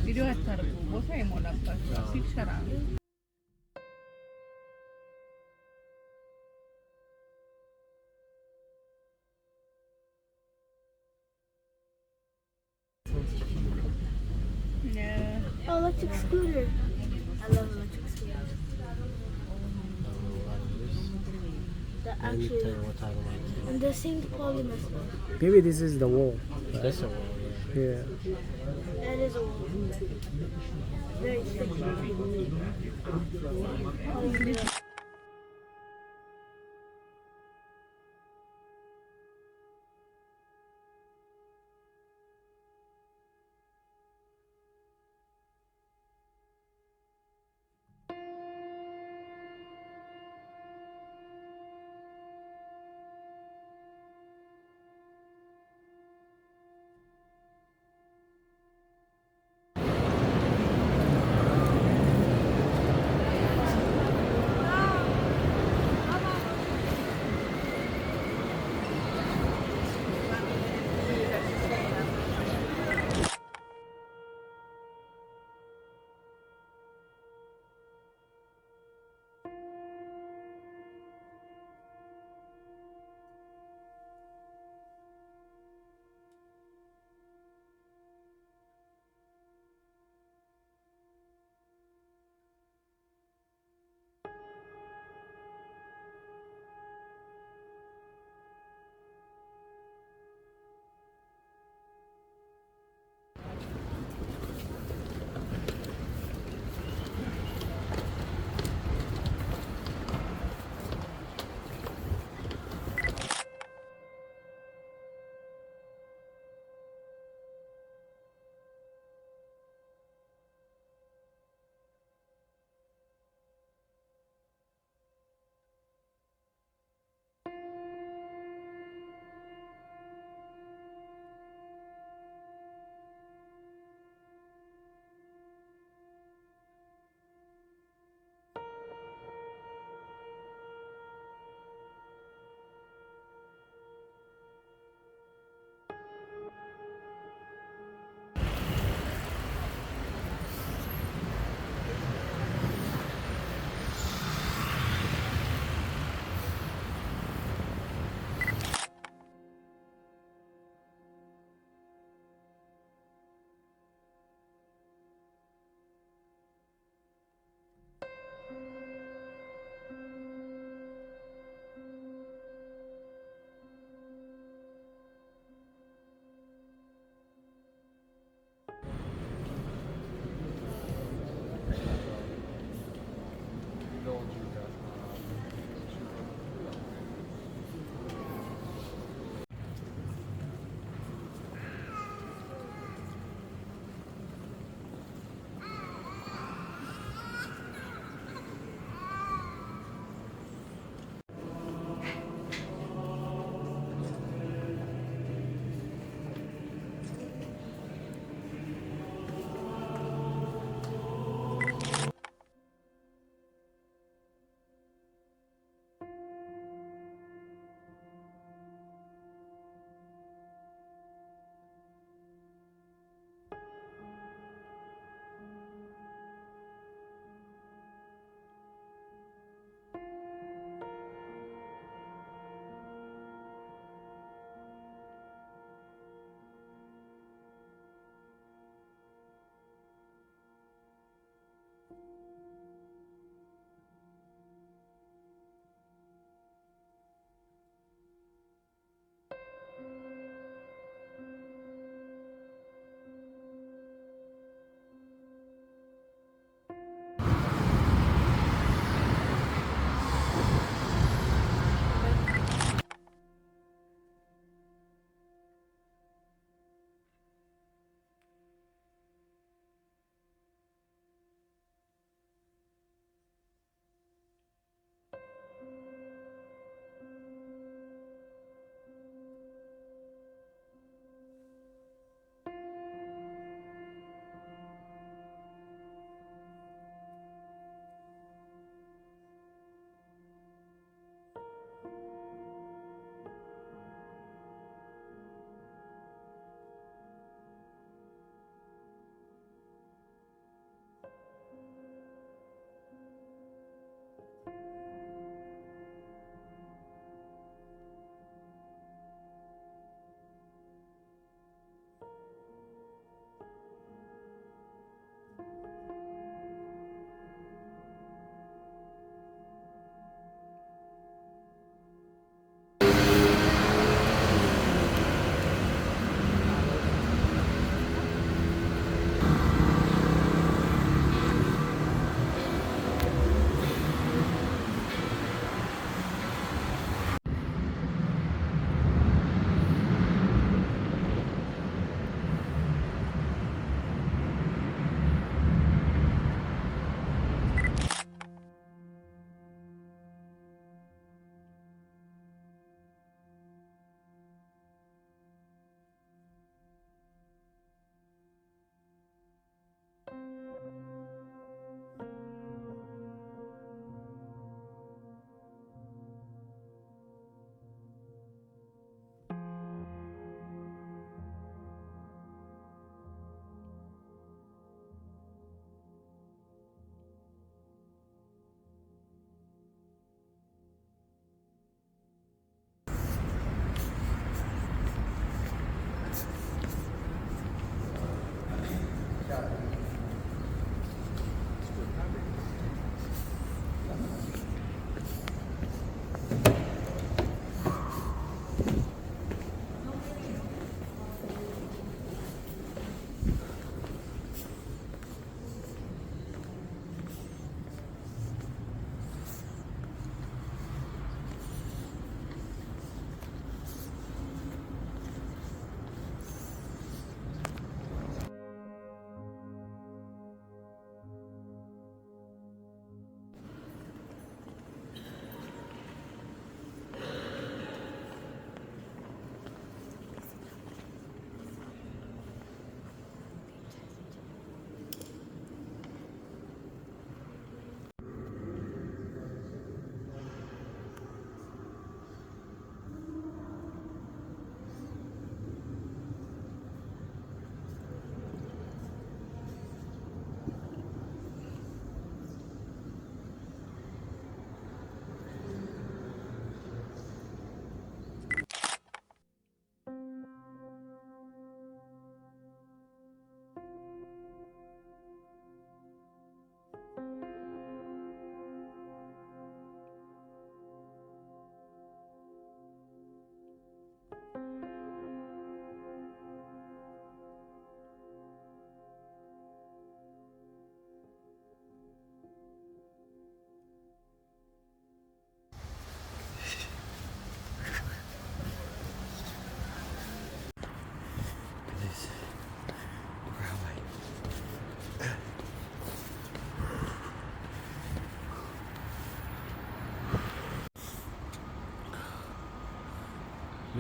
Video atar bu saya mau dapat sih sekarang. Yeah. Oh, electric scooter. I love electric scooters. The actually, and the Saint Pauli Mosque. Maybe this is the wall. That's a wall, Yeah. That is a wall. Very thick.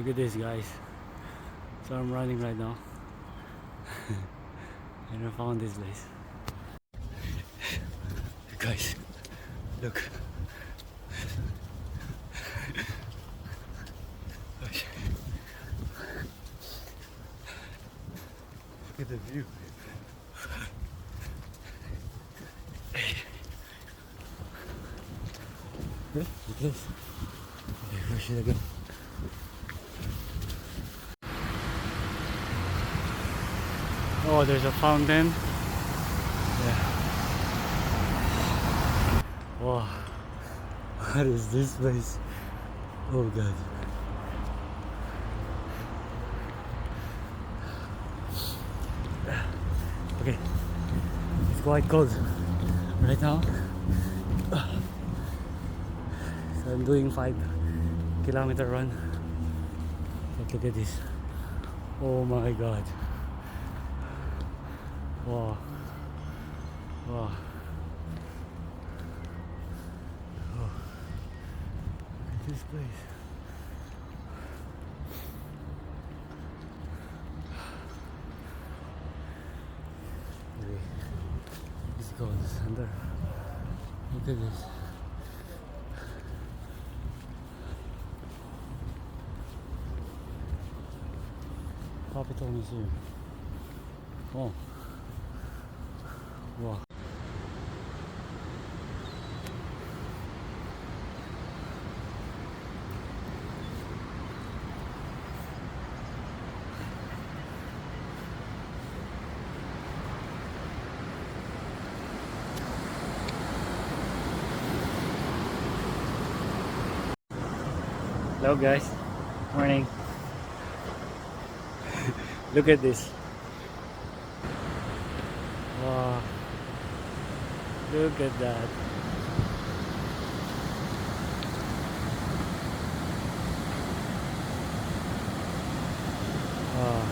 Look at this, guys. So I'm running right now. And I found this place. Guys, look. Look at the view. Look at this. Okay, where should I go? Oh, there's a fountain. Yeah. Wow. What is this place? Oh god. Okay. It's quite cold right now. So I'm doing 5-kilometer run. But look at this. Oh my god. Wow. Wow. Oh. Look at this place. Okay. Let's go to the center. Look at this. Capitol Museum. Oh. Wow. Hello guys, morning. Look at this. Wow. Look at that. Wow.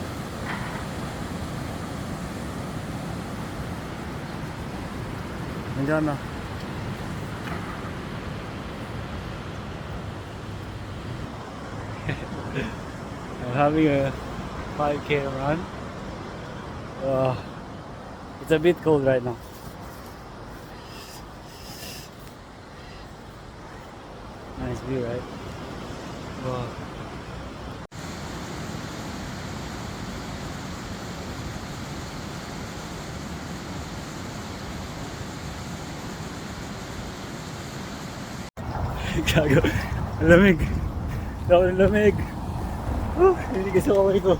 Buon Giorno. I'm having a 5K run. It's a bit cold right now. Nice view, right? Wow. Gago. Lamig. Lamig. Hindi kasi ako ito.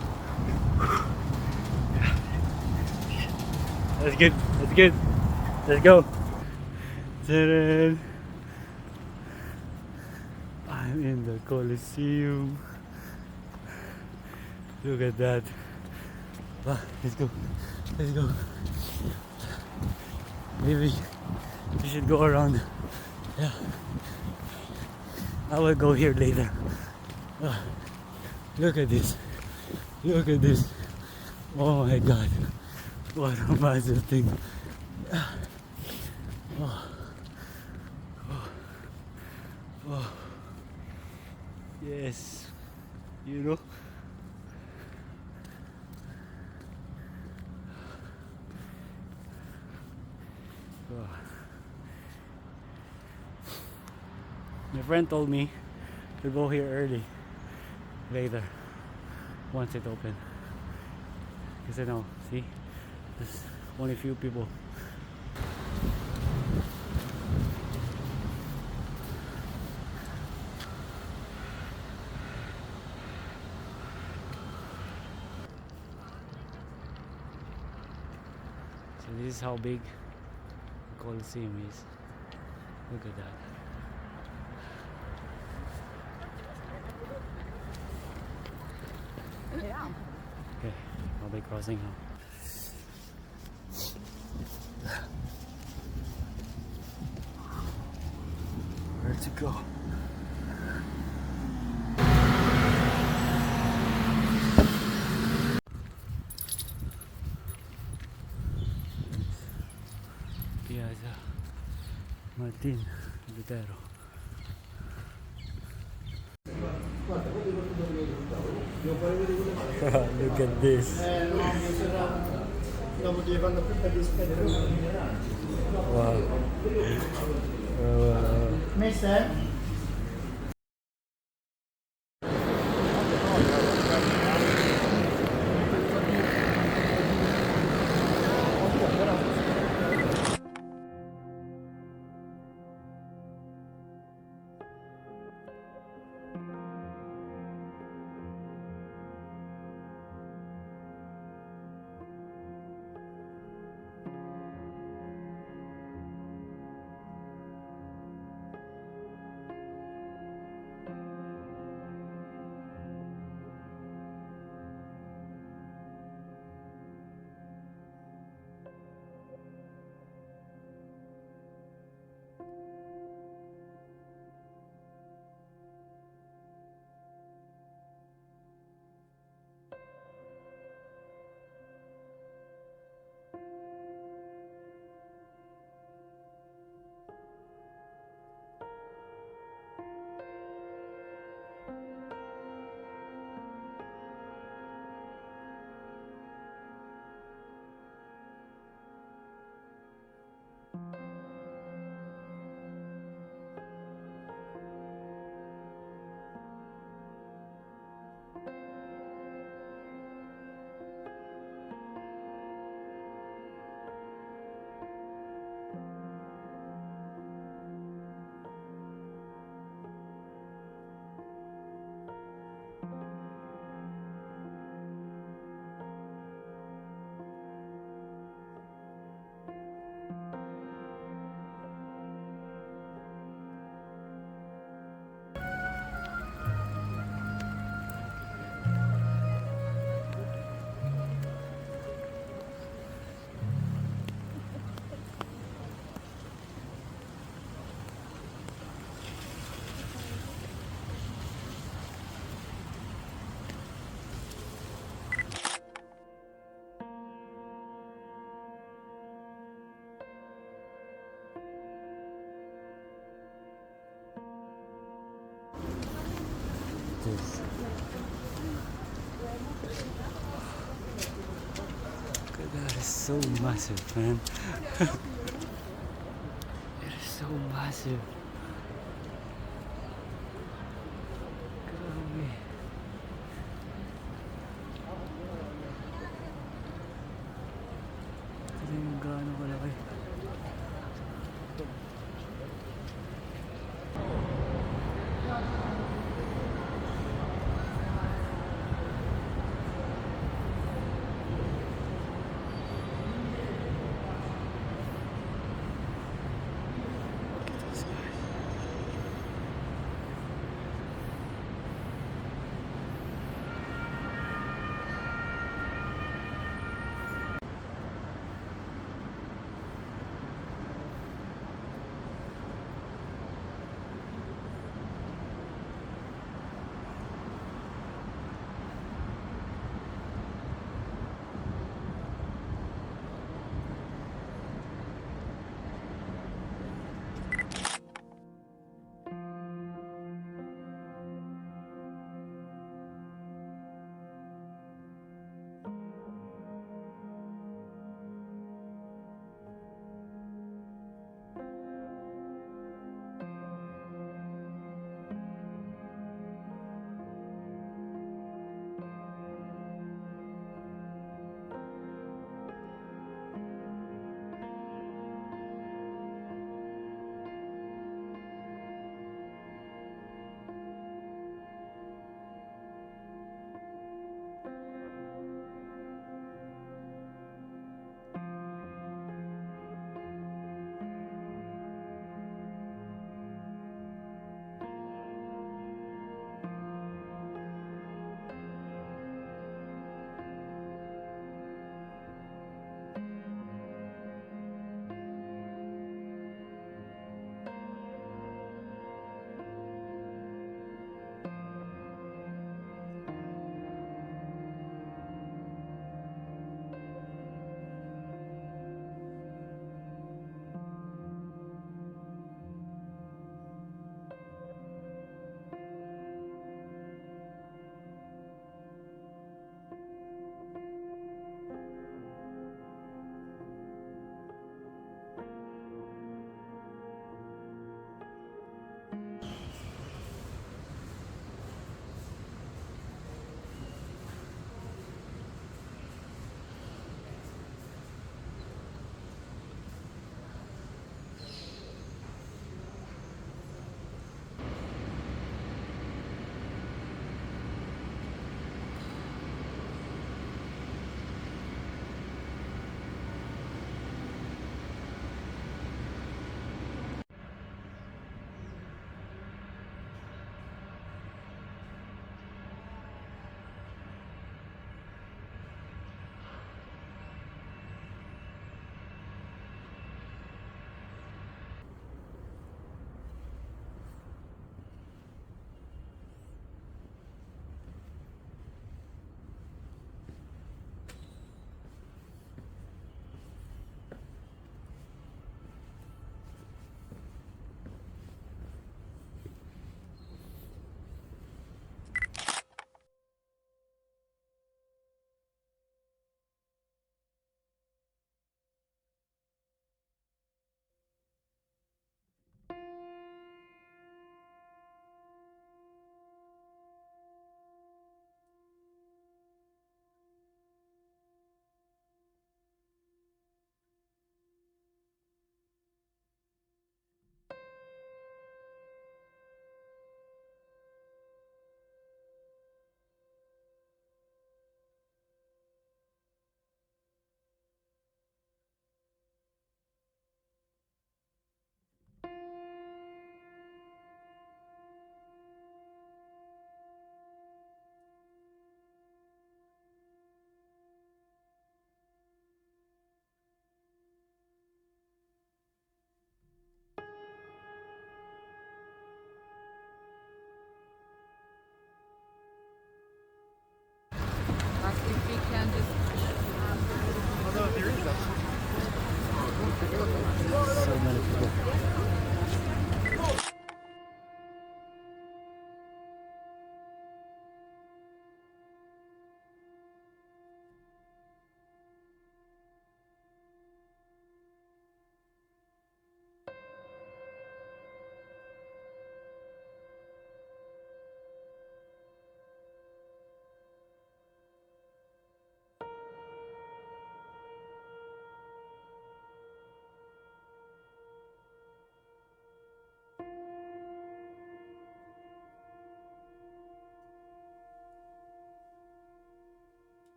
That's good. That's good. Let's go. Ta-da! I'm in the Colosseum. Look at that. Let's go. Let's go. Maybe we should go around. Yeah. I will go here later. Look at this. Look at this. Oh my god. What a massive thing. Oh. Oh. Oh. Yes. You know. Oh. My friend told me to go here early. Later. Once it open. Because I know, see? There's only a few people. So this is how big the Colosseum is. Look at that. Yeah. Okay, I'll be crossing now. Where to go? Piazza Martin Lutero. Look at this. Wow. Mister? This. That is so massive, man. It is so massive. Grabe. Ito yung gaano kalaki.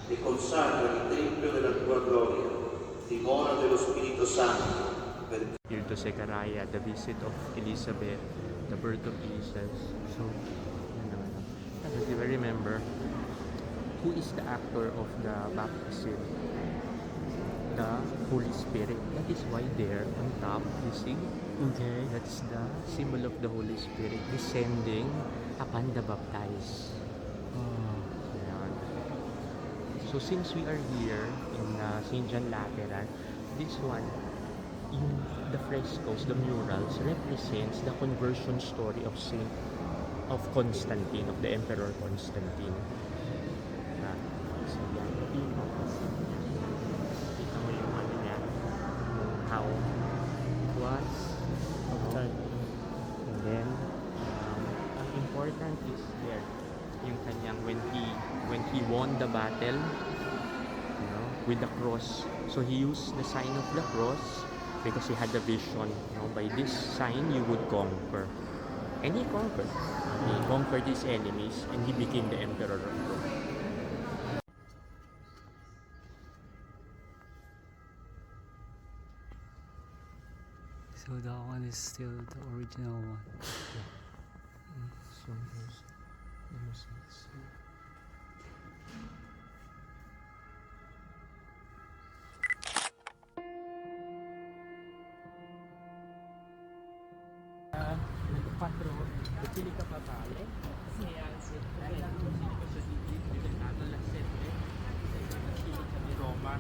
e consacra il Tempio della tua gloria, dimora dello Spirito Santo. Here to Zechariah, the visit of Elizabeth, the birth of Jesus. So, if you remember, who is the actor of the baptism? The Holy Spirit. That is why there on top, you see? Okay. That's the symbol of the Holy Spirit descending upon the baptized. Ayan. So since we are here in St. John Lateran, this one, the frescoes, the murals, represents the conversion story of Constantine, of the Emperor Constantine. So yan, kita mo yung ano niya, how it was. Okay. And then, ang important is there, yung kanyang when he won the battle, with the cross. So he used the sign of the cross because he had the vision, by this sign you would conquer. And he conquered. He conquered his enemies and he became the emperor of Rome. So that one is still the original one. So here's the mosaics. Quattro Basilica papale, diventato la 7 Basilica di Roma.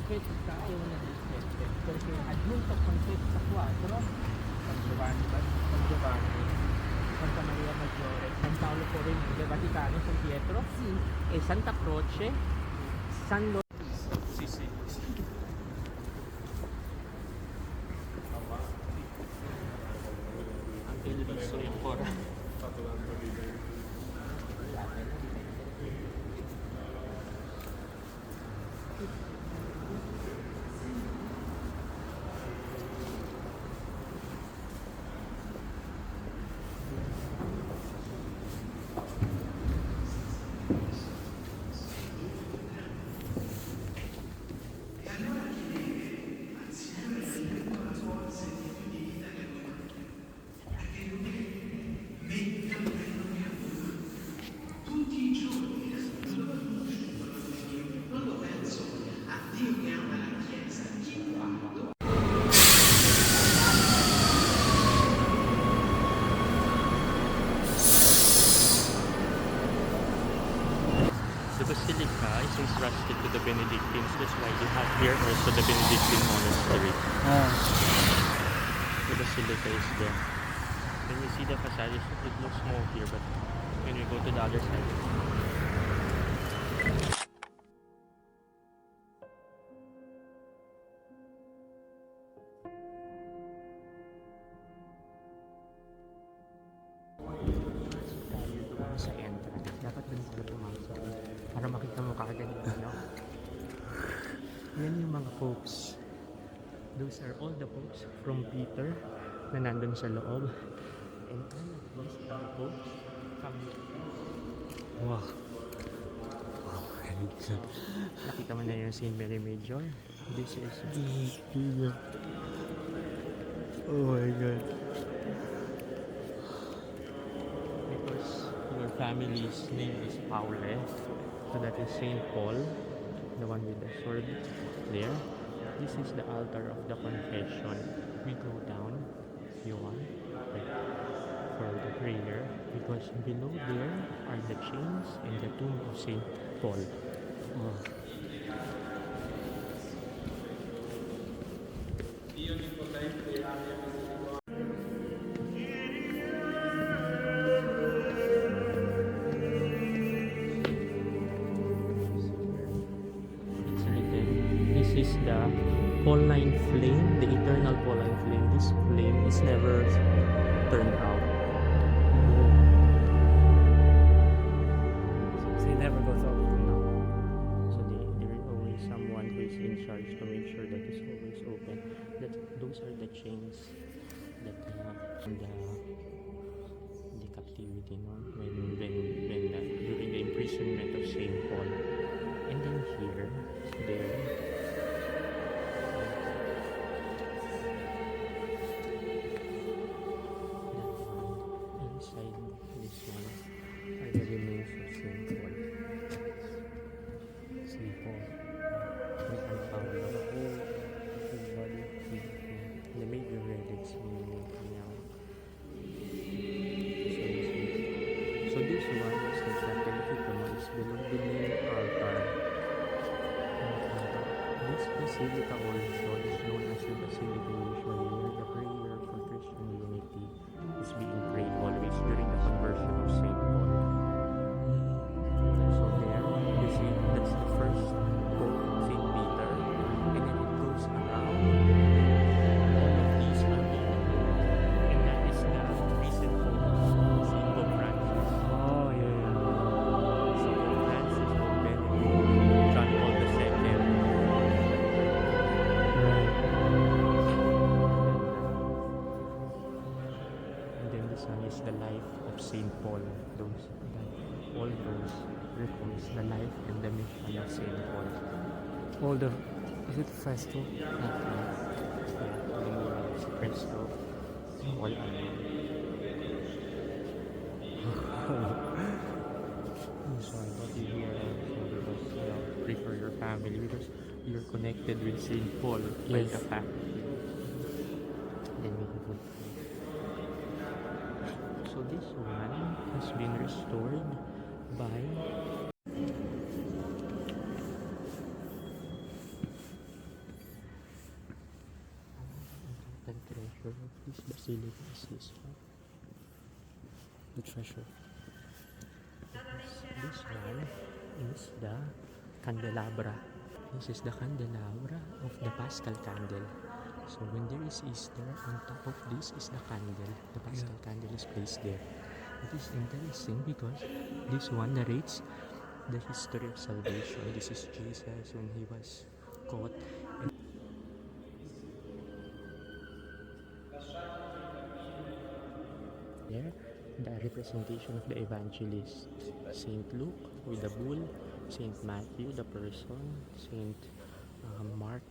Questa è una delle 7 perché aggiunto con questa 4 San Giovanni, Santa Maria Maggiore, San Paolo Fornile, Vaticano, San Pietro e Santa Croce, San Lorenzo. Sì. Il viso è ancora The Basilica is entrusted to the Benedictines. That's why they have here also the Benedictine monastery. The Basilica is there. When you see the facade, it looks small here, but when we go to the other side, sa entrance. Dapat dun sila pumasok para makita mo kaagad yung yan yung mga popes. Those are all the popes from Peter na nandun sa loob. And all of these are the popes coming. Wow. Nakita mo na yung St. Mary Major. This is oh my god. because your family's name is Paul, so that is Saint Paul, the one with the sword there. This is the altar of the confession. We go down if you want, for the prayer, because below there are the chains and the tomb of Saint Paul. This is the Pauline flame, the eternal Pauline flame. This flame is never turned out. So it never goes out. No. So there is always someone who is in charge to make sure that it's always open. Those are the chains that the captivity, no? When during the imprisonment of Saint Paul. St. Paul. With San Paolo. The whole body. The major relics in kanyang. So this one is the chapel is below the main altar. This basilica also is known as the Basilica usually where the prayer for Christian unity is being prayed always during the conversion of St. Paul. So there you see that's the first Pope, St. Peter, and then it goes around. All of these are being, and that is the recent Pope, St. Pope Francis. Oh, yeah. So Pope Francis, Pope Benedict, John Paul II. And then this one is the life of St. Paul. All those records the life and the mission of St. Paul. All the... Is it fresco? Yeah, the murals, fresco, all so I thought you here because pray for your family because you're connected with St. Paul like a family. Then we can so this one has been restored by the treasure of this basilica is this one. The treasure. This one is the candelabra. This is the candelabra of the Paschal candle. So when there is Easter, on top of this is the candle. The Paschal candle is placed there. It is interesting because this one narrates the history of salvation. This is Jesus when he was caught. There, the representation of the evangelist, Saint Luke with the bull, Saint Matthew the person, Saint Mark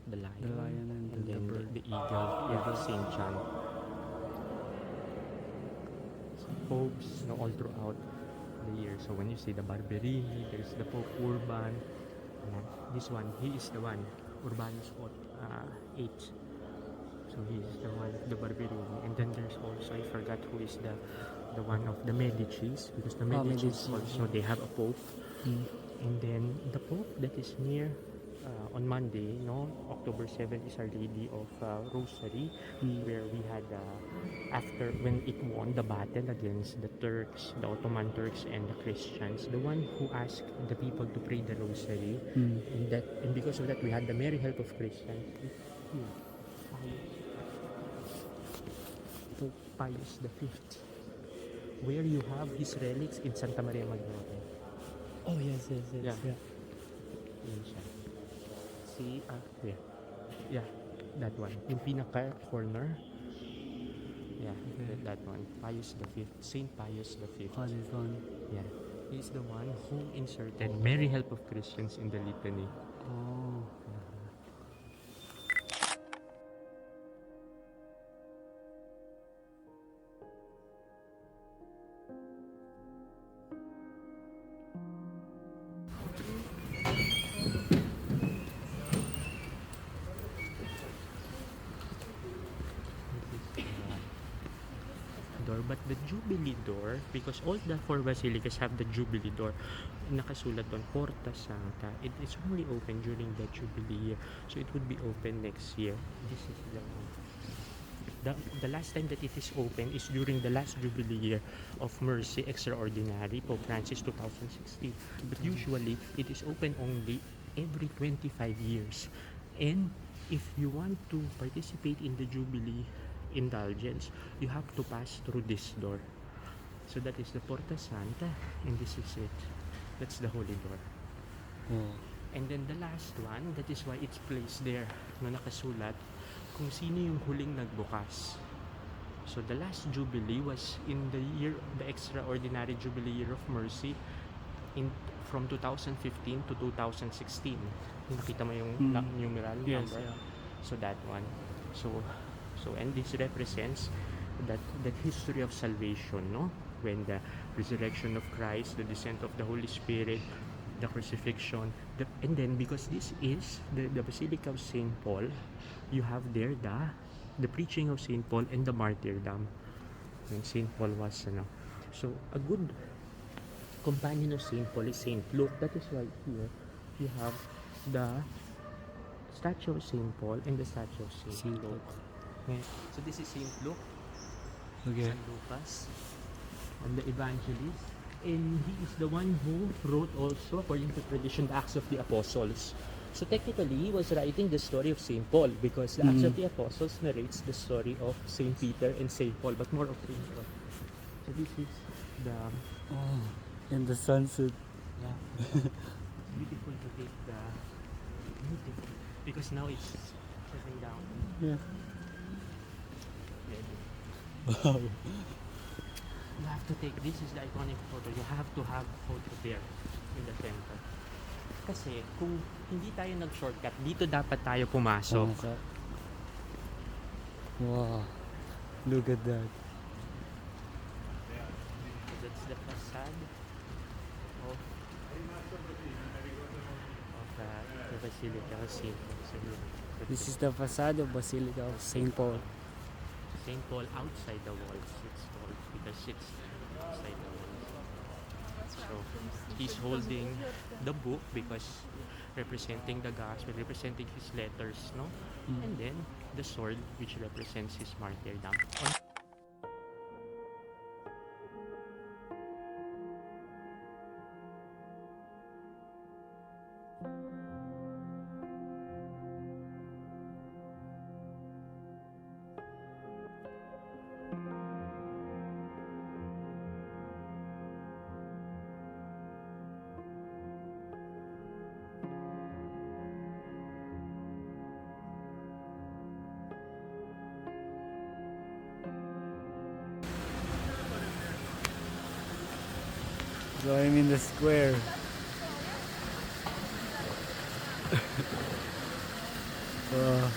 the lion, and then the eagle, Saint John. So popes all throughout the year. So when you see the Barberini, there's the Pope Urban. This one, he is the one, Urbanus VIII. So he is the one, the Barberini. And then there's also, I forgot who is the one of the Medicis, because the Medicis also, they have a Pope. And then the Pope that is near on Monday, October 7th is Our Lady of Rosary, where we had after when it won the battle against the Turks, the Ottoman Turks and the Christians, the one who asked the people to pray the Rosary, and because of that we had the Merry Help of Christians. Pope Pius V, where you have his relics in Santa Maria Maggiore. Oh, yes. Yeah. Yun siya. See, yeah, that one. Yung pinaka corner. Yeah, that one. Pius V, Saint Pius V. Oh, this one. Yeah, he's the one who inserted Merry Help of Christians in the litany. Oh. But the Jubilee door, because all the four basilicas have the Jubilee door, nakasulat doon, Porta Santa. It is only open during the Jubilee year, so it would be open next year. This is the last time that it is open is during the last Jubilee year of Mercy Extraordinary, Pope Francis 2016. But usually it is open only every 25 years. And if you want to participate in the Jubilee indulgence, you have to pass through this door. So that is the Porta Santa, and this is it. That's the holy door. And then the last one, that is why it's placed there, nakasulat kung sino yung huling nagbukas. So the last Jubilee was in the year, the extraordinary Jubilee year of Mercy, from 2015 to 2016. Nakita mo yung numeral number? Yeah. So that one. So and this represents that history of salvation, when the resurrection of Christ, the descent of the Holy Spirit, the crucifixion, and then because this is the Basilica of Saint Paul, you have there the preaching of Saint Paul and the martyrdom. And Saint Paul was so a good companion of Saint Paul is Saint Luke. That is why here you have the statue of Saint Paul and the statue of Saint Luke. Okay. So this is Saint Luke, Okay. San Lucas, and the evangelist, and he is the one who wrote also, according to tradition, the Acts of the Apostles. So technically, he was writing the story of Saint Paul, because the Acts of the Apostles narrates the story of Saint Peter and Saint Paul, but more of Saint Paul. So this is the In the sunset. beautiful to take the beautiful, because now it's setting down. Yeah. Wow. You have to take, this is the iconic photo, you have to have photo there in the center. Kasi kung hindi tayo nag-shortcut, dito dapat tayo pumasok. Wow. Look at that. That's the facade of the Basilica of Saint Paul. This is the facade of Basilica of Saint Paul. Saint Paul outside the walls, it's called, because it's outside the walls. So he's holding the book because representing the gospel, representing his letters, no? And then the sword, which represents his martyrdom. So I'm in the square. Wow.